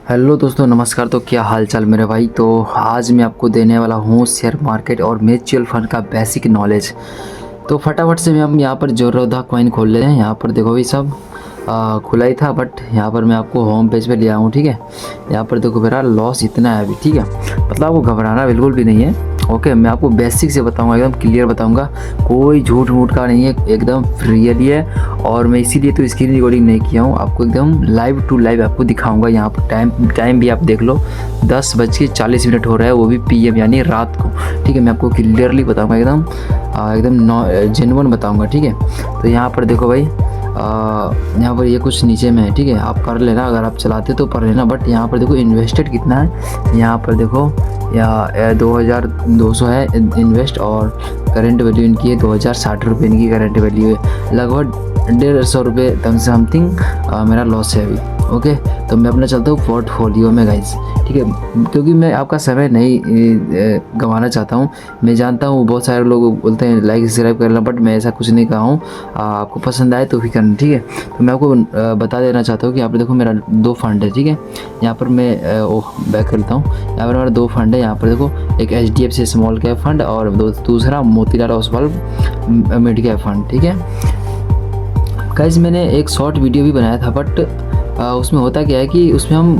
Hello दोस्तों, नमस्कार। तो क्या हाल चाल मेरे भाई। तो आज मैं आपको देने वाला हूँ शेयर मार्केट और म्यूचुअल फंड का बेसिक नॉलेज। तो फटाफट से हम यहाँ पर ज़ीरोधा कॉइन खोल लेते हैं। यहाँ पर देखो भाई सब खुला ही था, बट यहाँ पर मैं आपको होम पेज पे ले आऊँ। ठीक है, यहाँ पर देखो मेरा लॉस इतना है अभी। ठीक है, मतलब आपको घबराना बिल्कुल भी नहीं है। ओके, मैं आपको बेसिक से बताऊंगा, एकदम क्लियर बताऊंगा, कोई झूठ मूठ का नहीं है, एकदम रियली है। और मैं इसीलिए तो स्क्रीन रिकॉर्डिंग नहीं किया हूँ, आपको एकदम लाइव टू लाइव आपको दिखाऊंगा। यहाँ पर टाइम भी आप देख लो, 10:40 हो रहा है, वो भी PM यानी रात को। ठीक है, मैं आपको क्लियरली बताऊँगा, एकदम जेन्युइन बताऊँगा। ठीक है, तो यहाँ पर देखो भाई, यहाँ पर ये कुछ नीचे में है। ठीक है, आप कर लेना, अगर आप चलाते तो कर लेना। बट यहाँ पर देखो इन्वेस्टेड कितना है, यहाँ पर देखो या 2200 है इन्वेस्ट, और करंट वैल्यू इनकी है 2060 रुपये इनकी करंट वैल्यू है। लगभग 150 रुपये तक समथिंग मेरा लॉस है अभी। ओके, तो मैं अपना चलता हूँ पोर्टफोलियो में गाइस। ठीक है, क्योंकि मैं आपका समय नहीं गंवाना चाहता हूँ। मैं जानता हूँ बहुत सारे लोग बोलते हैं लाइक सब्सक्राइब कर लेना, बट मैं ऐसा कुछ नहीं कहा हूँ। आपको पसंद आए तो भी करना। ठीक है, तो मैं आपको बता देना चाहता हूँ कि यहाँ पर देखो मेरा 2 फंड है। ठीक है, यहाँ पर मैं बैक करता हूँ। यहाँ पर मेरा 2 फंड है। यहाँ पर देखो एक HDFC स्मॉल कैप फंड और दूसरा Motilal Oswal mid cap fund. ठीक है गाइस, मैंने एक शॉर्ट वीडियो भी बनाया था, बट उसमें होता क्या है कि उसमें हम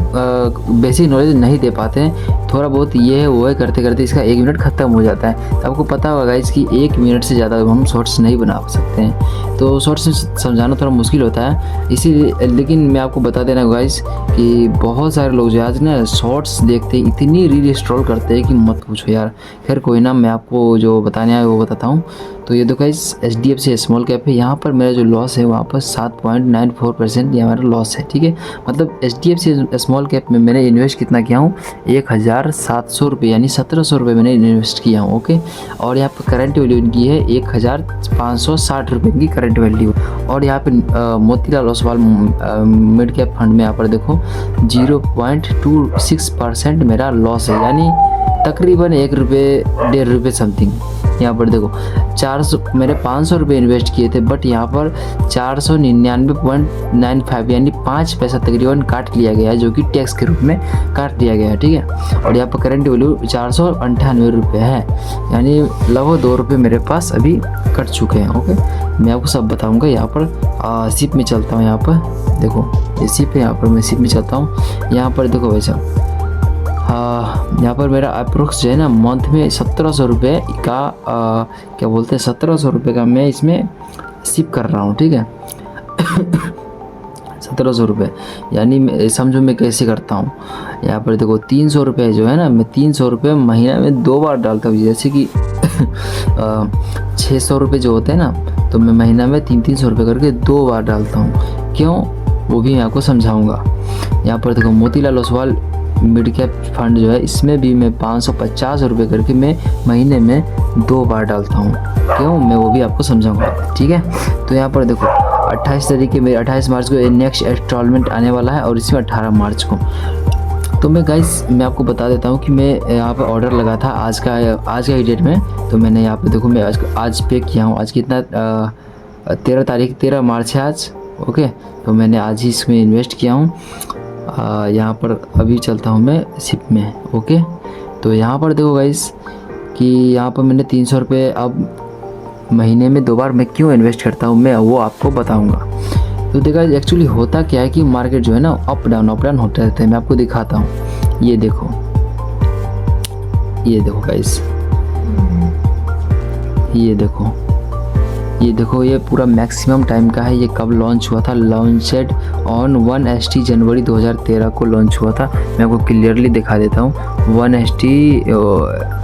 बेसिक नॉलेज नहीं दे पाते हैं। थोड़ा बहुत ये है वो है करते करते इसका 1 मिनट ख़त्म हो जाता है। तो आपको पता होगा गाइस कि 1 मिनट से ज़्यादा हम शॉर्ट्स नहीं बना सकते हैं, तो शॉर्ट्स समझाना थोड़ा मुश्किल होता है इसीलिए। लेकिन मैं आपको बता देना गाइस कि बहुत सारे लोग जो आज ना शॉर्ट्स देखते इतनी रील स्क्रॉल करते हैं कि मत पूछो यार। खैर कोई ना, मैं आपको जो बताने आया वो बताता हूँ। तो ये देखो गाइस HDFC स्मॉल कैप है। यहाँ पर मेरा जो लॉस है वहाँ पर 7.94% ये हमारा लॉस है। ठीक है, मतलब HDFC स्मॉल कैप में मैंने इन्वेस्ट कितना किया हूँ, 1700 रुपये यानी 1700 रुपये मैंने इन्वेस्ट किया हूँ। ओके, और यहाँ पर करंट वैल्यू इनकी है 1560 रुपये की करंट वैल्यू। और यहाँ पे Motilal Oswal mid cap fund में यहाँ पर देखो 0.26% मेरा लॉस है, यानी तकरीबन 1 रुपये 1.5 रुपये समथिंग। यहाँ पर देखो 400 मैंने 500 रुपये इन्वेस्ट किए थे, बट यहाँ पर 499.95 यानी 5 पैसा तकरीबन काट लिया गया है, जो कि टैक्स के रूप में काट लिया गया है। ठीक है, और यहाँ पर करंट वैल्यू 498 रुपये है, यानी लगभग 2 रुपये मेरे पास अभी कट चुके हैं। ओके, मैं आपको सब बताऊँगा। यहाँ पर सिप में चलता हूँ। यहाँ पर देखो ये सिप है, यहाँ पर मैं सिप में चलता हूँ। यहाँ पर देखो वैसा यहाँ पर मेरा अप्रोक्स जो है ना मंथ में 1700 रुपये का क्या बोलते हैं 1700 रुपये का मैं इसमें सिप कर रहा हूँ। ठीक है 1700 रुपये, यानी समझो मैं कैसे करता हूँ। यहाँ पर देखो 300 रुपये जो है ना, मैं 300 रुपये महीना में 2 बार डालता हूँ। जैसे कि 600 रुपये जो होते हैं ना, तो मैं महीना में 300 रुपये करके 2 बार डालता हूँ। क्यों, वो भी मैं आपको समझाऊँगा। यहाँ पर देखो Motilal Oswal mid cap fund जो है, इसमें भी मैं 550 रुपये करके मैं महीने में 2 बार डालता हूँ। क्यों, मैं वो भी आपको समझाऊंगा। ठीक है, तो यहाँ पर देखो 28 तारीख में 28 मार्च को नेक्स्ट इंस्टॉलमेंट आने वाला है, और इसमें 18 मार्च को। तो मैं गाइस मैं आपको बता देता हूँ कि मैं यहाँ पर ऑर्डर लगा था आज का ही डेट में। तो मैंने यहाँ पे देखो मैं आज पे किया हूँ। आज कितना 13 मार्च है आज। ओके, तो मैंने आज ही इसमें इन्वेस्ट किया हूँ। यहाँ पर अभी चलता हूँ मैं सिप में। ओके, तो यहाँ पर देखो गाइस कि यहाँ पर मैंने 300 रुपये अब महीने में 2 बार मैं क्यों इन्वेस्ट करता हूँ, मैं वो आपको बताऊँगा। तो देखा एक्चुअली होता क्या है कि मार्केट जो है ना अप डाउन होता रहता है। मैं आपको दिखाता हूँ, ये देखो गाइस, ये देखो ये पूरा मैक्सिमम टाइम का है। ये कब लॉन्च हुआ था, लॉन्चेड ऑन 1 जनवरी 2013 को लॉन्च हुआ था। मैं आपको क्लियरली दिखा देता हूँ, 1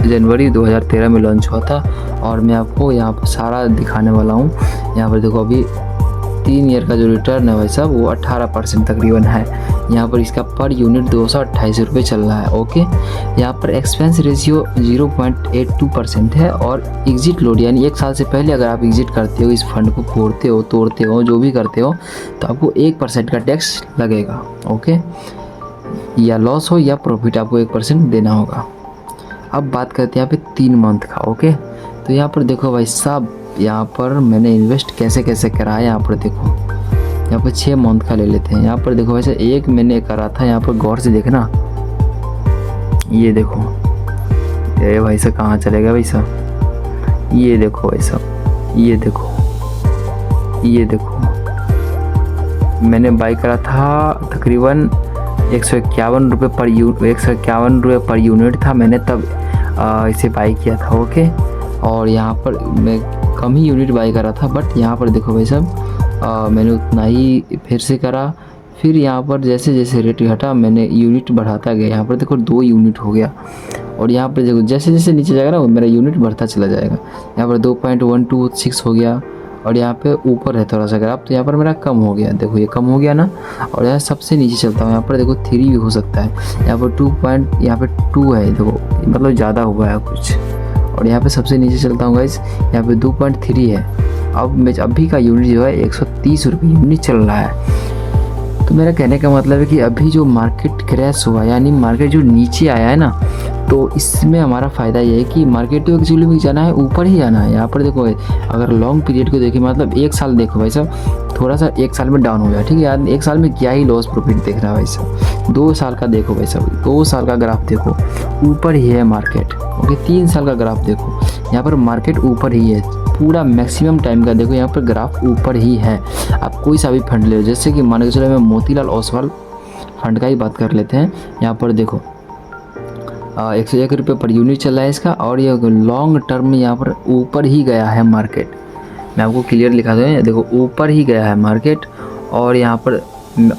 जनवरी 2013 में लॉन्च हुआ था। और मैं आपको यहाँ पर सारा दिखाने वाला हूँ। यहाँ पर देखो अभी 3 ईयर का जो रिटर्न है भाई साहब वो 18% तकरीबन है। यहाँ पर इसका पर यूनिट 228 रुपये चल रहा है। ओके, यहाँ पर एक्सपेंस रेशियो 0.82% है, और एग्जिट लोड यानी 1 साल से पहले अगर आप एग्जिट करते हो, इस फंड को फोड़ते हो, तोड़ते हो, जो भी करते हो, तो आपको 1% का टैक्स लगेगा। ओके, या लॉस हो या प्रॉफिट आपको 1% देना होगा। अब बात करते हैं यहाँ पे 3 मंथ का। ओके, तो यहाँ पर देखो भाई साहब, यहाँ पर मैंने इन्वेस्ट कैसे कैसे करा है। यहाँ पर देखो, यहाँ पर 6 मंथ का ले लेते हैं। यहाँ पर देखो वैसे एक मैंने करा था, यहाँ पर गौर से देखना, ये देखो, ये भाई साहब कहाँ चलेगा भाई साहब, ये देखो भाई साहब, ये देखो, ये देखो, मैंने बाई करा था तकरीबन 151 रुपये पर 151 रुपये पर यूनिट था, मैंने तब इसे बाई किया था। ओके, और यहाँ पर मैं कम ही यूनिट बाई करा था, बट यहाँ पर देखो भाई साहब मैंने उतना ही फिर से करा। फिर यहाँ पर जैसे जैसे रेट घटा मैंने यूनिट बढ़ाता गया। यहाँ पर देखो 2 यूनिट हो गया, और यहाँ पर देखो जैसे जैसे नीचे जाएगा ना मेरा यूनिट बढ़ता चला जाएगा। यहाँ पर 2.126 हो गया, और यहाँ पे ऊपर है थोड़ा सा ग्राफ, तो यहाँ पर मेरा कम हो गया। देखो ये कम हो गया ना, और यहाँ सबसे नीचे चलता हूँ, यहाँ पर देखो 3 भी हो सकता है। यहाँ पर 2 है, देखो मतलब ज़्यादा हुआ है कुछ। और यहाँ पे सबसे नीचे चलता हूँ गाइस, यहाँ पे 2.3 है। अब अभी का यूनिट जो है 130 रुपये यूनिट चल रहा है। तो मेरा कहने का मतलब है कि अभी जो मार्केट क्रैश हुआ, यानी मार्केट जो नीचे आया है ना, तो इसमें हमारा फ़ायदा ये है कि मार्केट तो एक्चुअली में जाना है, ऊपर ही जाना है। यहाँ पर देखो अगर लॉन्ग पीरियड को देखें, मतलब 1 साल देखो भाई साहब, थोड़ा सा 1 साल में डाउन हो गया, ठीक है यार, 1 साल में क्या ही लॉस प्रॉफिट देख रहा है भाई साहब। 2 साल का देखो भाई साहब, 2 साल का ग्राफ देखो, ऊपर ही है मार्केट। ओके, 3 साल का ग्राफ देखो, यहाँ पर मार्केट ऊपर ही है, पूरा मैक्सिमम टाइम का देखो यहाँ पर ग्राफ ऊपर ही है। आप कोई सा भी फंड ले लो, जैसे कि मान के चलो मैं मोतीलाल ओसवाल फंड का ही बात कर लेते हैं। यहाँ पर देखो 101 रुपये पर यूनिट चल रहा है इसका, और ये लॉन्ग टर्म में यहाँ पर ऊपर ही गया है मार्केट। मैं आपको क्लियर लिखा दूँ, देखो ऊपर ही गया है मार्केट। और यहाँ पर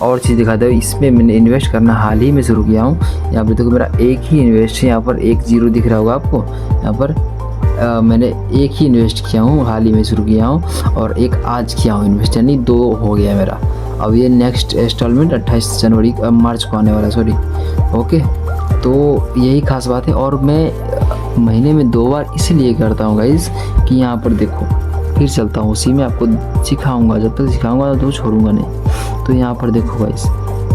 और चीज़ दिखा दो, इसमें मैंने इन्वेस्ट करना हाल ही में शुरू किया हूँ। यहाँ पर देखो मेरा एक ही इन्वेस्ट है, यहाँ पर 1 0 दिख रहा होगा आपको। यहाँ पर मैंने एक ही इन्वेस्ट किया हूँ, हाल ही में शुरू किया हूँ, और एक आज किया हूँ इन्वेस्ट, यानी 2 हो गया मेरा। अब ये नेक्स्ट इंस्टॉलमेंट 28 जनवरी मार्च को आने वाला, सॉरी। ओके, तो यही खास बात है। और मैं महीने में 2 बार इसलिए करता हूँ गाइस कि यहाँ पर देखो फिर चलता हूँ, उसी में आपको सिखाऊंगा, जब तक सिखाऊंगा तो छोड़ूंगा नहीं। तो यहाँ पर देखो गाइस,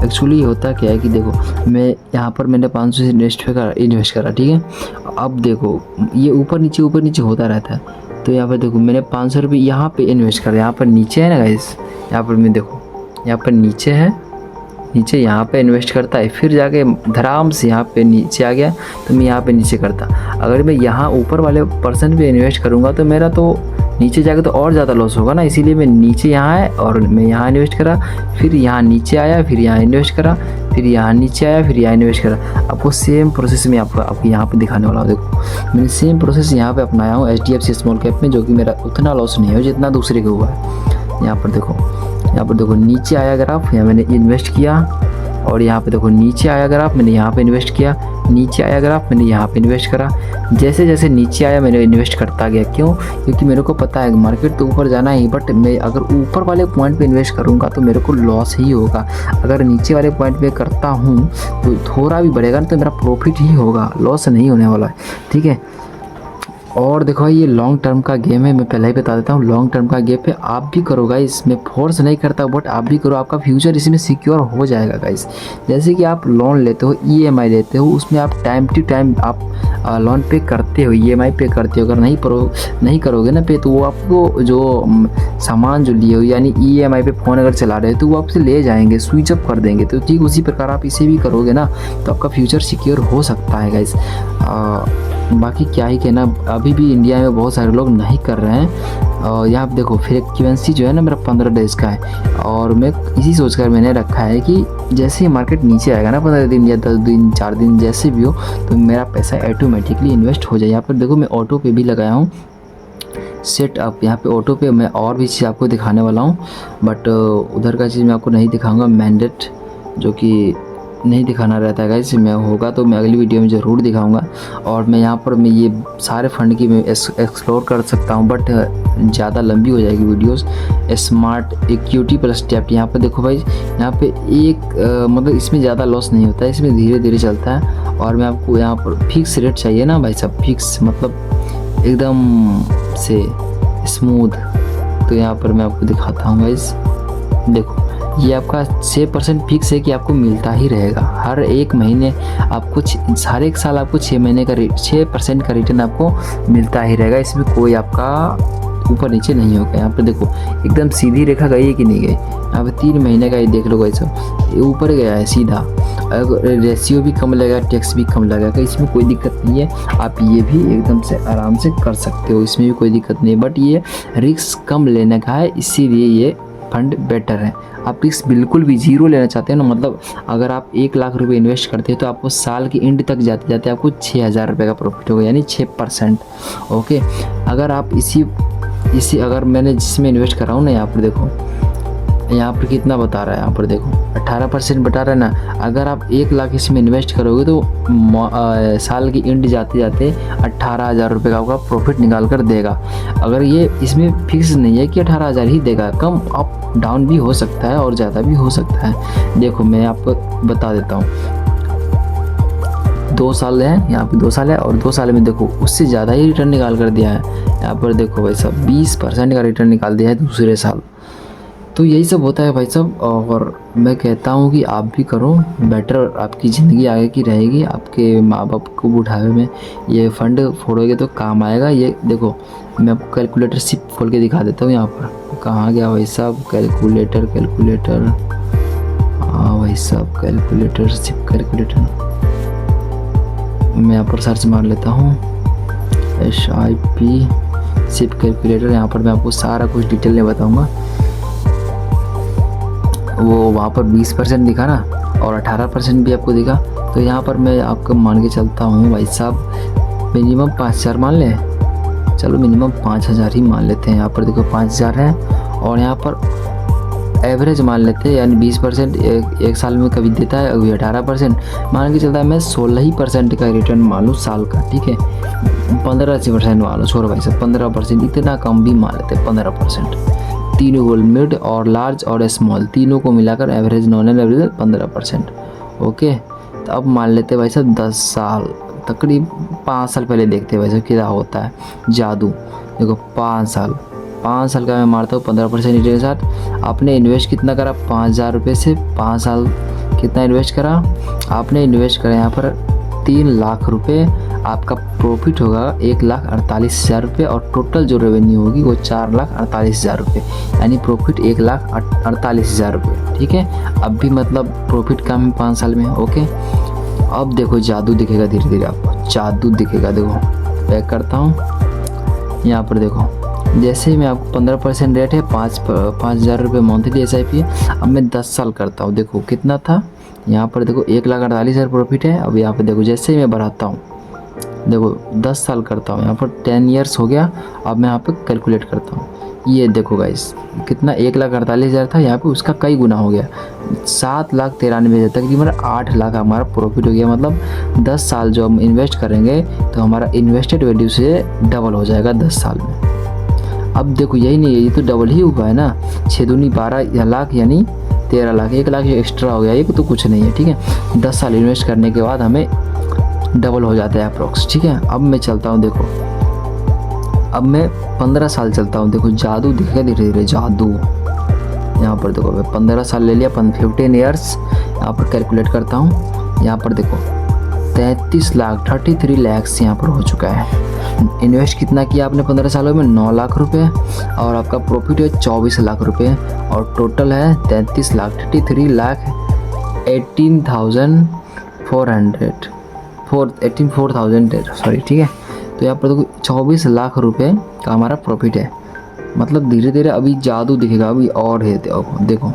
एक्चुअली होता क्या है कि देखो मैं यहाँ पर मैंने 500 से इन्वेस्ट करा, ठीक है। अब देखो ये ऊपर नीचे होता रहता है। तो यहाँ पर देखो मैंने 500 रुपये यहाँ पे इन्वेस्ट करा, यहाँ पर नीचे है ना गाइस, यहाँ पर मैं देखो यहाँ पर नीचे है, नीचे यहाँ पे इन्वेस्ट करता है, फिर जाके धराम से यहाँ पे नीचे आ गया, तो मैं यहाँ पे नीचे करता। अगर मैं यहाँ ऊपर वाले पर्सन पे इन्वेस्ट करूँगा तो मेरा तो नीचे जाके तो और ज़्यादा लॉस होगा ना, इसीलिए मैं नीचे यहाँ है और मैं यहाँ इन्वेस्ट करा, फिर यहाँ नीचे आया, फिर यहाँ इन्वेस्ट करा, फिर यहाँ नीचे आया, फिर यहाँ इन्वेस्ट करा। आपको सेम प्रोसेस में आपको यहाँ पे दिखाने वाला हूँ। देखो मैंने सेम प्रोसेस यहाँ पे अपनाया हूँ HDFC स्मॉल कैप में, जो कि मेरा उतना लॉस नहीं है जितना दूसरे का हुआ है। यहाँ पर देखो नीचे आया ग्राफ, यहाँ मैंने इन्वेस्ट किया, और यहाँ पे देखो नीचे आया ग्राफ, मैंने यहाँ पे इन्वेस्ट किया, नीचे आया ग्राफ, मैंने यहाँ पे इन्वेस्ट करा। जैसे जैसे नीचे आया मैंने इन्वेस्ट करता गया। क्यों? क्योंकि मेरे को पता है मार्केट तो ऊपर जाना ही, बट मैं अगर ऊपर वाले पॉइंट पे इन्वेस्ट करूँगा तो मेरे को लॉस ही होगा। अगर नीचे वाले पॉइंट पे करता हूँ तो थोड़ा भी बढ़ेगा ना तो मेरा प्रॉफिट ही होगा, लॉस नहीं होने वाला है, ठीक है। और देखो ये लॉन्ग टर्म का गेम है, मैं पहले ही बता देता हूँ, लॉन्ग टर्म का गेम है। आप भी करो गाइस, मैं फोर्स नहीं करता, बट आप भी करो, आपका फ्यूचर इसमें सिक्योर हो जाएगा गाइस। जैसे कि आप लोन लेते हो, EMI लेते हो, उसमें आप टाइम टू टाइम आप लोन पे करते हो, EMI पे करते हो। अगर नहीं करोगे ना पे, तो वो आपको जो सामान जो लिए हो, यानी EMI पे फ़ोन अगर चला रहे हो तो वो आपसे ले जाएंगे, स्विच ऑफ कर देंगे। तो ठीक उसी प्रकार आप इसे भी करोगे ना तो आपका फ्यूचर सिक्योर हो सकता है गाइस। बाकी क्या ही कहना, अभी भी इंडिया में बहुत सारे लोग नहीं कर रहे हैं। और यहाँ देखो फ्रीक्वेंसी जो है ना मेरा 15 डेज़ का है, और मैं इसी सोचकर मैंने रखा है कि जैसे ही मार्केट नीचे आएगा ना 15 दिन या 10 दिन 4 दिन जैसे भी हो, तो मेरा पैसा ऑटोमेटिकली इन्वेस्ट हो जाए। यहाँ पर देखो मैं ऑटो पे भी लगाया हूँ सेटअप, यहाँ पे ऑटो पे मैं और भी चीज़ आपको दिखाने वाला हूँ, बट उधर का चीज़ मैं आपको नहीं दिखाऊँगा, मैंडेट जो कि नहीं दिखाना रहता है गाइस। मैं होगा तो मैं अगली वीडियो में ज़रूर दिखाऊंगा। और मैं यहाँ पर मैं ये सारे फंड की मैं एक्सप्लोर कर सकता हूँ, बट ज़्यादा लंबी हो जाएगी videos. Smart equity plus tap, यहाँ पर देखो भाई, यहाँ पे एक मतलब इसमें ज़्यादा लॉस नहीं होता है, इसमें धीरे धीरे चलता है। और मैं आपको यहाँ पर फिक्स रेट चाहिए ना भाई साहब, फिक्स मतलब एकदम से स्मूथ, तो यहाँ पर मैं आपको दिखाता हूँ गाइस। देखो ये आपका 6% फिक्स है कि आपको मिलता ही रहेगा हर एक महीने। आपको हर एक साल आपको 6% का रिटर्न आपको मिलता ही रहेगा। इसमें कोई आपका ऊपर नीचे नहीं होगा। यहाँ पर देखो एकदम सीधी रेखा गई है कि नहीं गई। यहाँ पे 3 महीने का ये देख लो भाई साहब, ये ऊपर गया है सीधा। अगर रेशियो भी कम लगेगा, टैक्स भी कम लगेगा, इसमें कोई दिक्कत नहीं है। आप ये भी एकदम से आराम से कर सकते हो, इसमें भी कोई दिक्कत नहीं है। बट ये रिस्क कम लेने का है, इसीलिए ये फंड बेटर है। आप रिस्क बिल्कुल भी जीरो लेना चाहते हैं ना, मतलब अगर आप 1 लाख रुपए इन्वेस्ट करते हैं तो आपको साल के एंड तक जाते जाते आपको 6,000 रुपये का प्रॉफिट होगा, यानी 6%। ओके, अगर आप इसी अगर मैंने जिसमें इन्वेस्ट करा हूँ ना, यहाँ पर देखो, यहाँ पर कितना बता रहा है, यहाँ पर देखो 18% बता रहा है ना। अगर आप 1 लाख इसमें इन्वेस्ट करोगे तो साल की एंड जाते जाते 18,000 रुपये का आपका प्रॉफिट निकाल कर देगा। अगर ये इसमें फिक्स नहीं है कि 18,000 ही देगा, कम अप डाउन भी हो सकता है और ज़्यादा भी हो सकता है। देखो मैं आपको बता देता हूँ, 2 साल है, यहाँ पे 2 साल है, और 2 साल में देखो उससे ज़्यादा ही रिटर्न निकाल कर दिया है। यहाँ पर देखो भाई साहब 20% का रिटर्न निकाल दिया है दूसरे साल। तो यही सब होता है भाई साहब, और मैं कहता हूँ कि आप भी करो, बेटर आपकी ज़िंदगी आगे की रहेगी। आपके माँ बाप को बुढ़ापे में ये फंड फोड़ोगे तो काम आएगा। ये देखो मैं आपको कैलकुलेटर सिर्फ खोल के दिखा देता हूँ। यहाँ पर कहाँ गया भाई साहब कैलकुलेटर, हाँ भाई साहब कैलकुलेटर, सिर्फ कैलकुलेटर मैं यहाँ पर सर्च मार लेता हूँ, SIP सिर्फ कैलकुलेटर। यहाँ पर मैं आपको सारा कुछ डिटेल में बताऊँगा। वो वहाँ पर 20% दिखा ना, और 18% भी आपको दिखा। तो यहाँ पर मैं आपको मान के चलता हूँ भाई साहब, मिनिमम 5,000 मान लें, चलो मिनिमम 5,000 ही मान लेते हैं। यहाँ पर देखो 5,000 है, और यहाँ पर एवरेज मान लेते हैं, यानी 20% एक साल में कभी देता है, अभी 18% मान के चलता है। मैं 16% का रिटर्न मान लूँ साल का, ठीक है, 15% मान लो, छोड़ो भाई साहब 15%, इतना कम भी मान लेते हैं 15%। तीनों गोल, मिड और लार्ज और स्मॉल तीनों को मिलाकर एवरेज नॉन एवरेज 15%। ओके, तो अब मान लेते हैं भाई साहब 10 साल, तकरीब 5 साल पहले देखते हैं भाई साहब क्या होता है जादू। देखो 5 साल का मैं मारता हूँ 15% रिटर्न के साथ। आपने इन्वेस्ट कितना करा 5,000 रुपये से, 5 साल कितना इन्वेस्ट करा आपने, इन्वेस्ट करा यहाँ पर 3 लाख रुपये। आपका प्रॉफिट होगा 1,48,000 रुपये, और टोटल जो रेवेन्यू होगी वो 4,48,000 रुपये, यानी प्रॉफिट 1,48,000 रुपये। ठीक है, अब भी मतलब प्रॉफिट कम है 5 साल में। ओके, अब देखो जादू दिखेगा, धीरे धीरे आपको जादू दिखेगा। देखो पैक करता हूँ, यहाँ पर देखो जैसे ही मैं आपको 15% रेट है, 5,000 रुपये मंथली SIP। अब मैं 10 साल करता हूँ, देखो कितना था यहाँ पर, देखो 1,48,000 प्रॉफिट है। अब यहाँ पर देखो जैसे ही मैं बढ़ाता हूँ, देखो 10 साल करता हूँ, यहाँ पर 10 ईयर्स हो गया। अब मैं यहाँ पे कैलकुलेट करता हूँ, ये देखो गाइस कितना 1,48,000 था, यहाँ पे उसका कई गुना हो गया, 7,93,000 तकरीबन 8 लाख हमारा प्रॉफिट हो गया। मतलब 10 साल जो हम इन्वेस्ट करेंगे तो हमारा इन्वेस्टेड वैल्यू से डबल हो जाएगा 10 साल में। अब देखो यही नहीं है, ये तो डबल ही हुआ है ना, 6 दूनी 12 लाख यानी 13 लाख, 1 लाख एक्स्ट्रा हो गया, ये तो कुछ नहीं है। ठीक है, 10 साल इन्वेस्ट करने के बाद हमें डबल हो जाता है अप्रोक्स। ठीक है, अब मैं चलता हूँ, देखो अब मैं 15 साल चलता हूँ, देखो जादू दिखेगा धीरे धीरे, जादू। यहाँ पर देखो मैं 15 साल ले लिया, 15 ईयर्स, यहाँ पर कैलकुलेट करता हूँ। यहाँ पर देखो 33 लाख यहाँ पर हो चुका है। इन्वेस्ट कितना किया आपने 15 सालों में, 9 लाख रुपए, और आपका प्रॉफिट है 24 लाख रुपए, और टोटल है 33 लाख 18,400 सॉरी। ठीक है, तो यहाँ पर देखो 24 लाख रुपए का हमारा प्रॉफिट है। मतलब धीरे धीरे अभी जादू दिखेगा, अभी और है। देखो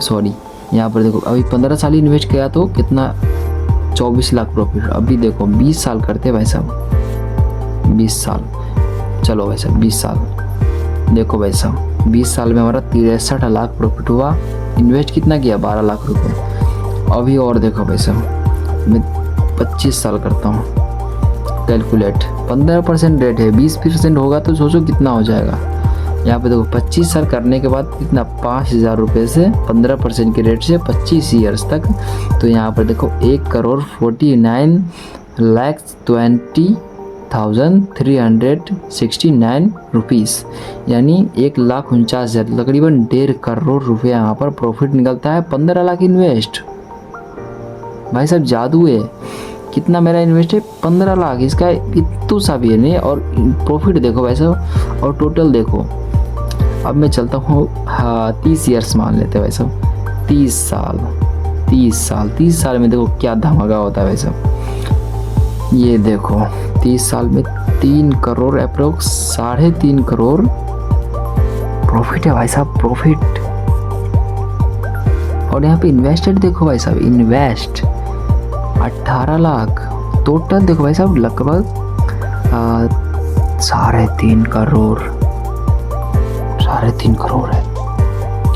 सॉरी, यहाँ पर देखो अभी 15 साल इन्वेस्ट किया तो कितना 24 लाख प्रॉफिट। अभी देखो 20 साल करते हैं भाई साहब, 20 साल, चलो भाई साहब 20 साल, देखो भाई साहब 20 साल में हमारा 63 लाख प्रॉफिट हुआ। इन्वेस्ट कितना किया 12 लाख रुपए। अभी और देखो भाई साहब मैं 25 साल करता हूँ, कैलकुलेट 15% रेट है, 20% होगा तो सोचो कितना हो जाएगा। यहाँ पे देखो 25 साल करने के बाद कितना 5,000 रुपये से 15% के रेट से 25 ईयर्स तक, तो यहाँ पर देखो 1,49,20,369 रुपीज़, यानी 1,49,000 तकरीबन 1.5 करोड़ रुपये यहाँ पर प्रॉफिट निकलता है। 15 लाख इन्वेस्ट, भाई साहब जादू है। कितना मेरा इन्वेस्ट है 15 लाख, इसका इतू सा भी है नहीं। और प्रॉफिट देखो वैसे, और टोटल देखो। अब मैं चलता हूँ 30 ईयर्स मान लेते हैं वैसे, 30 साल 30 साल में देखो क्या धमाका होता है वैसे। ये देखो 30 साल में 3 करोड़ अप्रोक्स, 3.5 करोड़ प्रॉफिट है भाई साहब, प्रॉफिट। और यहाँ पे इन्वेस्टेड देखो भाई साहब, इन्वेस्ट 18 लाख, टोटल देखो भाई साहब लगभग 3.5 करोड़, 3.5 करोड़ है।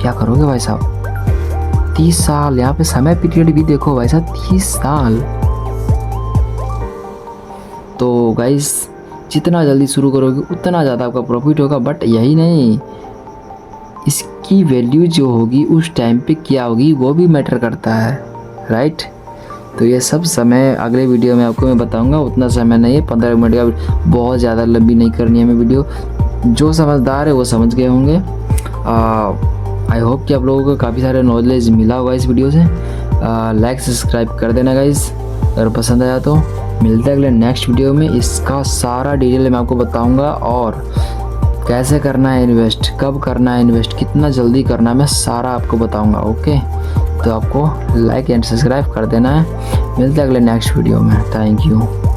क्या करोगे भाई साहब 30 साल, यहाँ पे समय पीरियड भी देखो भाई साहब 30 साल। तो गाइस जितना जल्दी शुरू करोगे उतना ज़्यादा आपका प्रॉफिट होगा। बट यही नहीं, इसकी वैल्यू जो होगी उस टाइम पे क्या होगी वो भी मैटर करता है, राइट। तो ये सब समय अगले वीडियो में आपको मैं बताऊंगा, उतना समय नहीं है, 15 मिनट का, बहुत ज़्यादा लंबी नहीं करनी है हमें वीडियो। जो समझदार है वो समझ गए होंगे। आई होप कि आप लोगों को काफ़ी सारे नॉलेज मिला होगा इस वीडियो से। लाइक सब्सक्राइब कर देना गाइस अगर पसंद आया तो। मिलते हैं अगले नेक्स्ट वीडियो में, इसका सारा डिटेल मैं आपको बताऊंगा, और कैसे करना है इन्वेस्ट, कब करना है इन्वेस्ट, कितना जल्दी करना है, मैं सारा आपको बताऊंगा। ओके, तो आपको लाइक एंड सब्सक्राइब कर देना है। मिलते हैं अगले नेक्स्ट वीडियो में। Thank you.